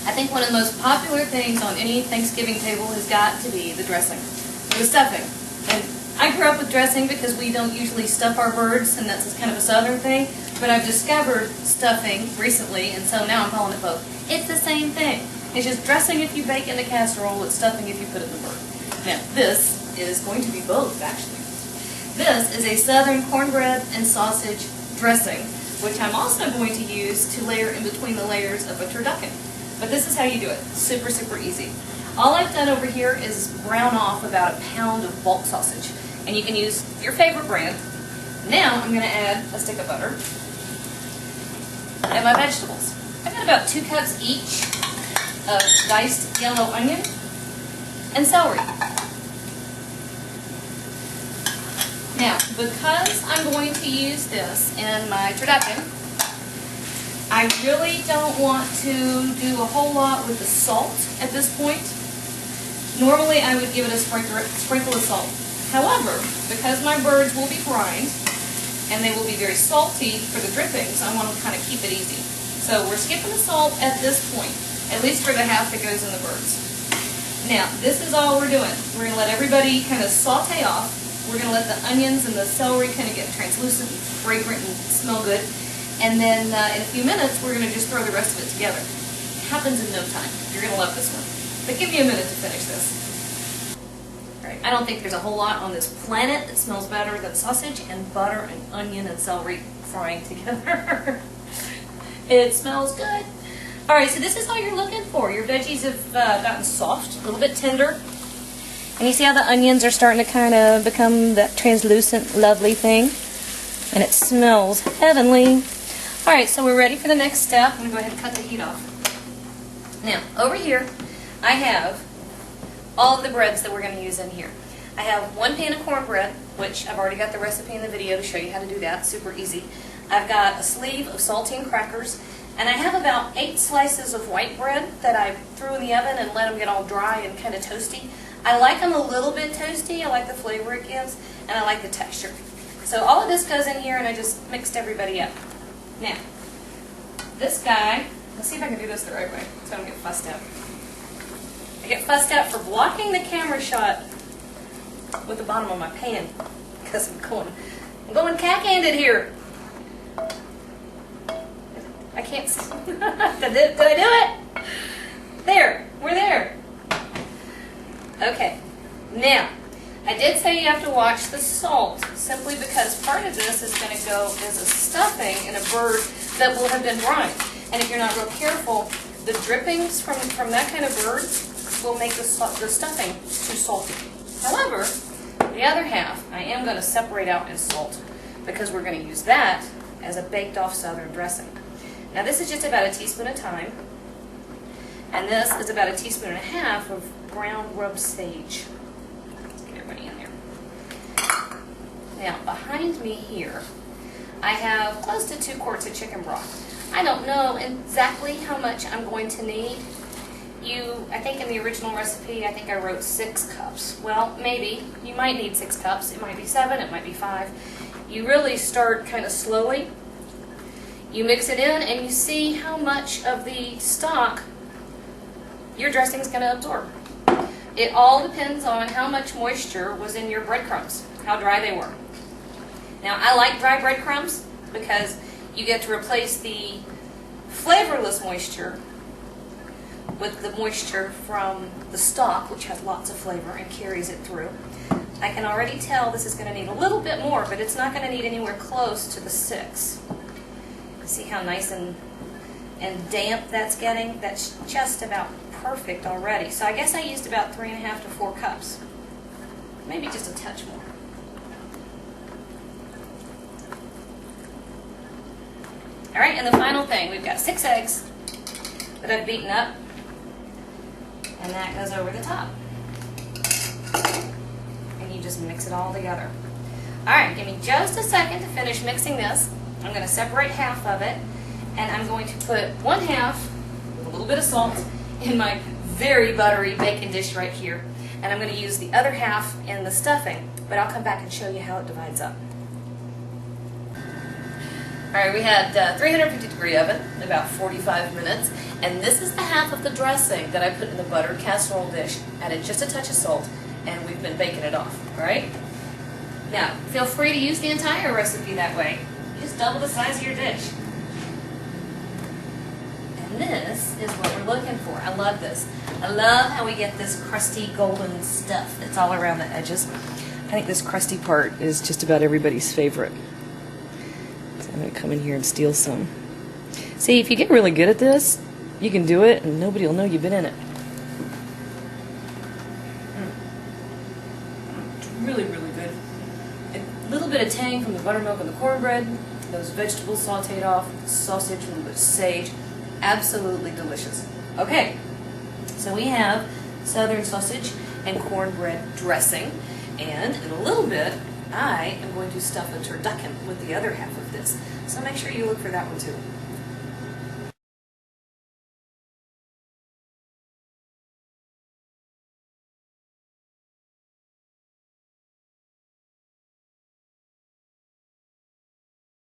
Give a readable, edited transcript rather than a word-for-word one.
I think one of the most popular things on any Thanksgiving table has got to be the dressing, the stuffing. And I grew up with dressing because we don't usually stuff our birds, and that's kind of a southern thing. But I've discovered stuffing recently, and so now I'm calling it both. It's the same thing. It's just dressing if you bake in the casserole, it's stuffing if you put it in the bird. Now, this is going to be both, actually. This is a southern cornbread and sausage dressing, which I'm also going to use to layer in between the layers of a turducken. But this is how you do it. Super, super easy. All I've done over here is brown off about a pound of bulk sausage. And you can use your favorite brand. Now I'm going to add a stick of butter and my vegetables. I've got about 2 cups each of diced yellow onion and celery. Now, because I'm going to use this in my turducken, I really don't want to do a whole lot with the salt at this point. Normally I would give it a sprinkle of salt. However, because my birds will be brined and they will be very salty for the drippings, I want to kind of keep it easy. So we're skipping the salt at this point, at least for the half that goes in the birds. Now, this is all we're doing. We're going to let everybody kind of saute off. We're going to let the onions and the celery kind of get translucent and fragrant and smell good. And then in a few minutes, we're going to just throw the rest of it together. It happens in no time. You're going to love this one. But give me a minute to finish this. All right, I don't think there's a whole lot on this planet that smells better than sausage and butter and onion and celery frying together. It smells good. All right, so this is all you're looking for. Your veggies have gotten soft, a little bit tender. And you see how the onions are starting to kind of become that translucent, lovely thing? And it smells heavenly. All right, so we're ready for the next step. I'm going to go ahead and cut the heat off. Now, over here, I have all of the breads that we're going to use in here. I have 1 pan of cornbread, which I've already got the recipe in the video to show you how to do that. Super easy. I've got a sleeve of saltine crackers, and I have about 8 slices of white bread that I threw in the oven and let them get all dry and kind of toasty. I like them a little bit toasty. I like the flavor it gives, and I like the texture. So all of this goes in here, and I just mixed everybody up. Now, this guy, let's see if I can do this the right way so I don't get fussed out. I get fussed out for blocking the camera shot with the bottom of my pan because I'm going cack-handed here. I can't. Did I do it? There. We're there. Okay. Now, I did say you have to watch the salt, simply because part of this is going to go as a stuffing in a bird that will have been brined. And if you're not real careful, the drippings from that kind of bird will make the stuffing too salty. However, the other half I am going to separate out in salt because we're going to use that as a baked-off southern dressing. Now this is just about a teaspoon at a time, and this is about a teaspoon and a half of ground rub sage. Let's get everybody in there. Now behind me here, I have close to 2 quarts of chicken broth. I don't know exactly how much I'm going to need. I think in the original recipe, I think I wrote 6 cups. Well, maybe. You might need 6 cups. It might be 7, it might be 5. You really start kind of slowly. You mix it in and you see how much of the stock your dressing is going to absorb. It all depends on how much moisture was in your breadcrumbs, how dry they were. Now, I like dry breadcrumbs because you get to replace the flavorless moisture with the moisture from the stock, which has lots of flavor and carries it through. I can already tell this is going to need a little bit more, but it's not going to need anywhere close to the 6. See how nice and damp that's getting? That's just about perfect already. So I guess I used about 3.5 to 4 cups. Maybe just a touch more. All right, and the final thing, we've got 6 eggs that I've beaten up, and that goes over the top. And you just mix it all together. All right, give me just a second to finish mixing this. I'm going to separate half of it, and I'm going to put 1/2 with a little bit of salt in my very buttery bacon dish right here, and I'm going to use the other half in the stuffing, but I'll come back and show you how it divides up. Alright, we had 350 degree oven, about 45 minutes, and this is the half of the dressing that I put in the buttered casserole dish. Added just a touch of salt, and we've been baking it off, alright? Now, feel free to use the entire recipe that way. Just double the size of your dish. And this is what we're looking for. I love this. I love how we get this crusty golden stuff that's all around the edges. I think this crusty part is just about everybody's favorite. So I'm going to come in here and steal some. See, if you get really good at this, you can do it and nobody will know you've been in it. It's really, really good. A little bit of tang from the buttermilk and the cornbread, those vegetables sauteed off, sausage, a little bit of sage. Absolutely delicious. Okay, so we have southern sausage and cornbread dressing, and in a little bit, I am going to stuff a turducken with the other half of this. So make sure you look for that one too.